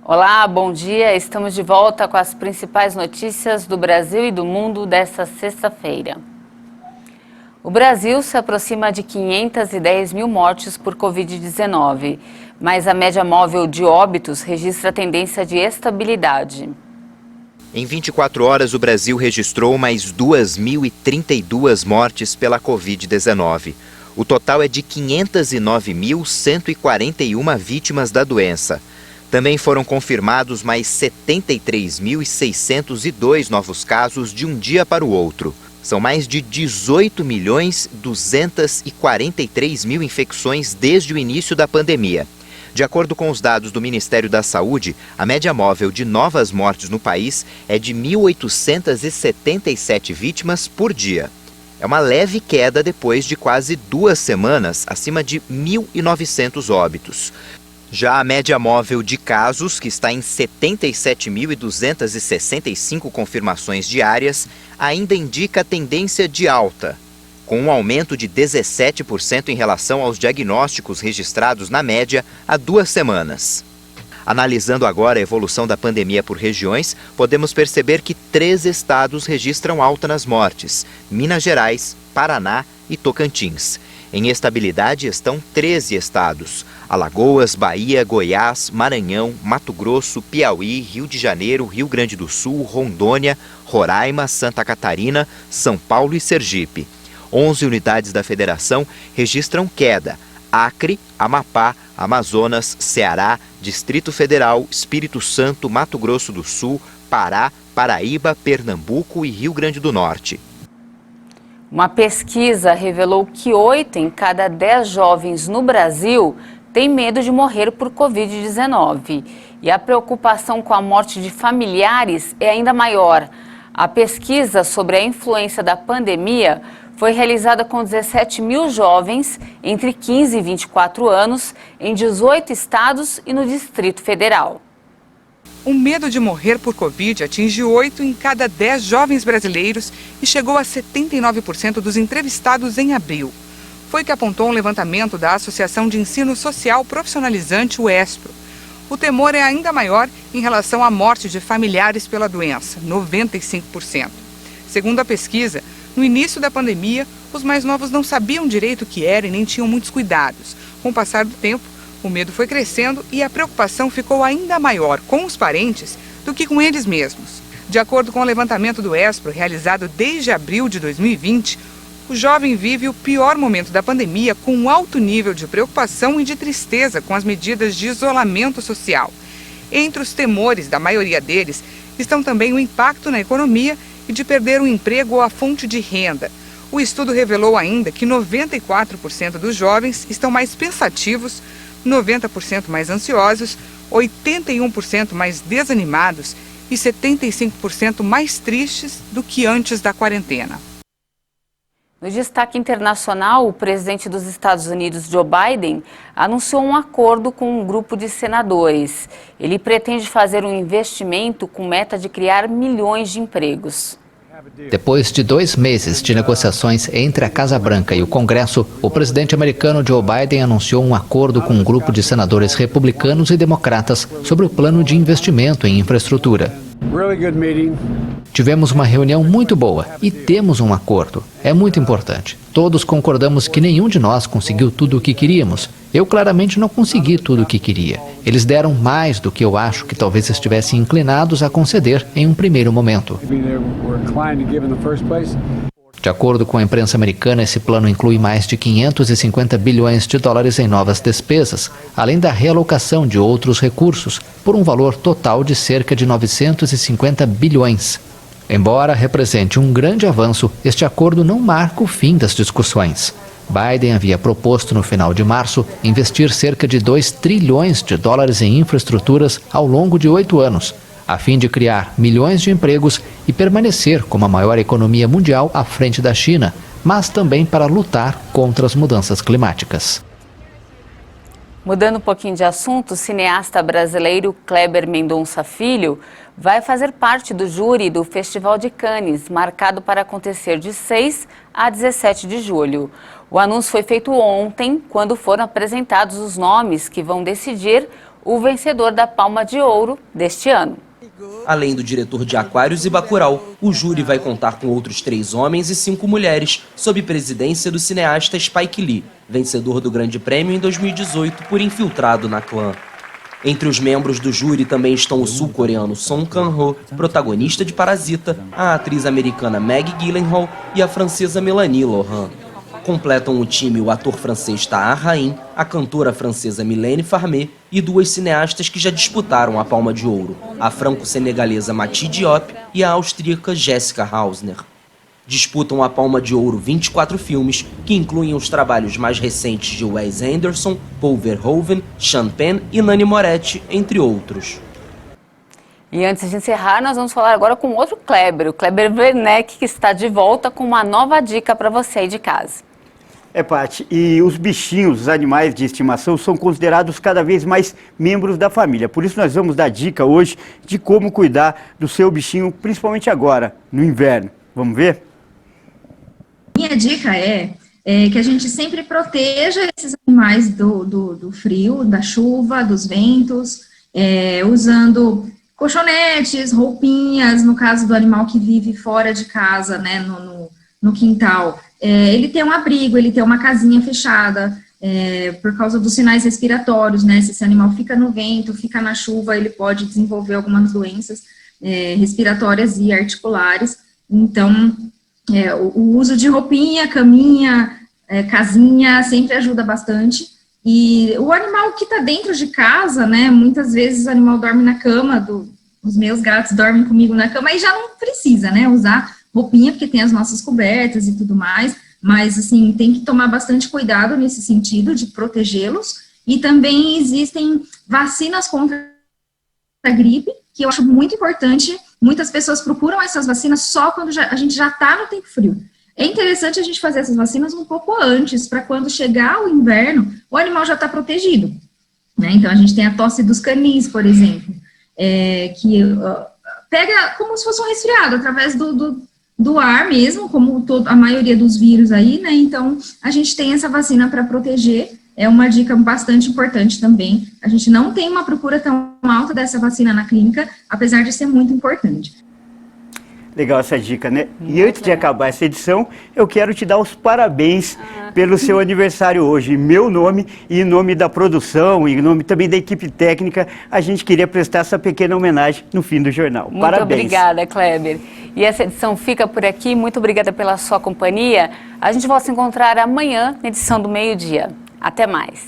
Olá, bom dia. Estamos de volta com as principais notícias do Brasil e do mundo desta sexta-feira. O Brasil se aproxima de 510 mil mortes por Covid-19, mas a média móvel de óbitos registra tendência de estabilidade. Em 24 horas, o Brasil registrou mais 2.032 mortes pela Covid-19. O total é de 509.141 vítimas da doença. Também foram confirmados mais 73.602 novos casos de um dia para o outro. São mais de 18.243.000 infecções desde o início da pandemia. De acordo com os dados do Ministério da Saúde, a média móvel de novas mortes no país é de 1.877 vítimas por dia. É uma leve queda depois de quase 2 semanas, acima de 1.900 óbitos. Já a média móvel de casos, que está em 77.265 confirmações diárias, ainda indica tendência de alta, com um aumento de 17% em relação aos diagnósticos registrados na média há 2 semanas. Analisando agora a evolução da pandemia por regiões, podemos perceber que 3 estados registram alta nas mortes: Minas Gerais, Paraná e Tocantins. Em estabilidade estão 13 estados: Alagoas, Bahia, Goiás, Maranhão, Mato Grosso, Piauí, Rio de Janeiro, Rio Grande do Sul, Rondônia, Roraima, Santa Catarina, São Paulo e Sergipe. 11 unidades da federação registram queda: Acre, Amapá, Amazonas, Ceará, Distrito Federal, Espírito Santo, Mato Grosso do Sul, Pará, Paraíba, Pernambuco e Rio Grande do Norte. Uma pesquisa revelou que 8 em cada 10 jovens no Brasil têm medo de morrer por Covid-19. E a preocupação com a morte de familiares é ainda maior. A pesquisa sobre a influência da pandemia foi realizada com 17 mil jovens entre 15 e 24 anos em 18 estados e no Distrito Federal. O medo de morrer por Covid atinge 8 em cada 10 jovens brasileiros e chegou a 79% dos entrevistados em abril. Foi o que apontou um levantamento da Associação de Ensino Social Profissionalizante, o ESPRO. O temor é ainda maior em relação à morte de familiares pela doença, 95%. Segundo a pesquisa, no início da pandemia, os mais novos não sabiam direito o que era e nem tinham muitos cuidados. Com o passar do tempo, o medo foi crescendo e a preocupação ficou ainda maior com os parentes do que com eles mesmos. De acordo com o levantamento do ESPRO, realizado desde abril de 2020, o jovem vive o pior momento da pandemia com um alto nível de preocupação e de tristeza com as medidas de isolamento social. Entre os temores da maioria deles estão também o impacto na economia e de perder o emprego ou a fonte de renda. O estudo revelou ainda que 94% dos jovens estão mais pensativos, 90% mais ansiosos, 81% mais desanimados e 75% mais tristes do que antes da quarentena. No destaque internacional, o presidente dos Estados Unidos, Joe Biden, anunciou um acordo com um grupo de senadores. Ele pretende fazer um investimento com meta de criar milhões de empregos. Depois de 2 meses de negociações entre a Casa Branca e o Congresso, o presidente americano Joe Biden anunciou um acordo com um grupo de senadores republicanos e democratas sobre o plano de investimento em infraestrutura. Tivemos uma reunião muito boa e temos um acordo. É muito importante. Todos concordamos que nenhum de nós conseguiu tudo o que queríamos. Eu claramente não consegui tudo o que queria. Eles deram mais do que eu acho que talvez estivessem inclinados a conceder em um primeiro momento. De acordo com a imprensa americana, esse plano inclui mais de 550 bilhões de dólares em novas despesas, além da realocação de outros recursos, por um valor total de cerca de 950 bilhões. Embora represente um grande avanço, este acordo não marca o fim das discussões. Biden havia proposto no final de março investir cerca de 2 trilhões de dólares em infraestruturas ao longo de 8 anos, a fim de criar milhões de empregos e permanecer como a maior economia mundial à frente da China, mas também para lutar contra as mudanças climáticas. Mudando um pouquinho de assunto, o cineasta brasileiro Kleber Mendonça Filho vai fazer parte do júri do Festival de Cannes, marcado para acontecer de 6 a 17 de julho. O anúncio foi feito ontem, quando foram apresentados os nomes que vão decidir o vencedor da Palma de Ouro deste ano. Além do diretor de Aquários e Bacurau, o júri vai contar com outros 3 homens e 5 mulheres, sob presidência do cineasta Spike Lee, vencedor do Grande Prêmio em 2018 por Infiltrado na Clã. Entre os membros do júri também estão o sul-coreano Song Kang-ho, protagonista de Parasita, a atriz americana Maggie Gyllenhaal e a francesa Mélanie Laurent. Completam o time o ator francês Tahar Rahim, a cantora francesa Mylène Farmer e 2 cineastas que já disputaram a Palma de Ouro, a franco-senegalesa Mati Diop e a austríaca Jessica Hausner. Disputam a Palma de Ouro 24 filmes, que incluem os trabalhos mais recentes de Wes Anderson, Paul Verhoeven, Sean Penn e Nanni Moretti, entre outros. E antes de encerrar, nós vamos falar agora com outro Kleber, o Kleber Werneck, que está de volta com uma nova dica para você aí de casa. Paty, e os bichinhos, os animais de estimação, são considerados cada vez mais membros da família. Por isso nós vamos dar dica hoje de como cuidar do seu bichinho, principalmente agora, no inverno. Vamos ver? Minha dica é que a gente sempre proteja esses animais do frio, da chuva, dos ventos, usando colchonetes, roupinhas, no caso do animal que vive fora de casa, né, no quintal. Ele tem um abrigo, ele tem uma casinha fechada, por causa dos sinais respiratórios, né? Se esse animal fica no vento, fica na chuva, ele pode desenvolver algumas doenças respiratórias e articulares. Então, o uso de roupinha, caminha, casinha, sempre ajuda bastante. E o animal que está dentro de casa, né? Muitas vezes o animal dorme na cama, os meus gatos dormem comigo na cama, e já não precisa, né? Usar roupinha, porque tem as nossas cobertas e tudo mais, mas, assim, tem que tomar bastante cuidado nesse sentido de protegê-los, e também existem vacinas contra a gripe, que eu acho muito importante. Muitas pessoas procuram essas vacinas só quando a gente já está no tempo frio. É interessante a gente fazer essas vacinas um pouco antes, para quando chegar o inverno, o animal já está protegido, né? Então, a gente tem a tosse dos canis, por exemplo, que pega como se fosse um resfriado, através do ar mesmo, como a maioria dos vírus aí, né? Então, a gente tem essa vacina para proteger, é uma dica bastante importante também. A gente não tem uma procura tão alta dessa vacina na clínica, apesar de ser muito importante. Legal essa dica, né? E antes de acabar essa edição, eu quero te dar os parabéns pelo seu aniversário hoje. Em meu nome e em nome da produção, e em nome também da equipe técnica, a gente queria prestar essa pequena homenagem no fim do jornal. Muito Parabéns. Obrigada, Kleber. E essa edição fica por aqui. Muito obrigada pela sua companhia. A gente volta a se encontrar amanhã, na edição do meio-dia. Até mais.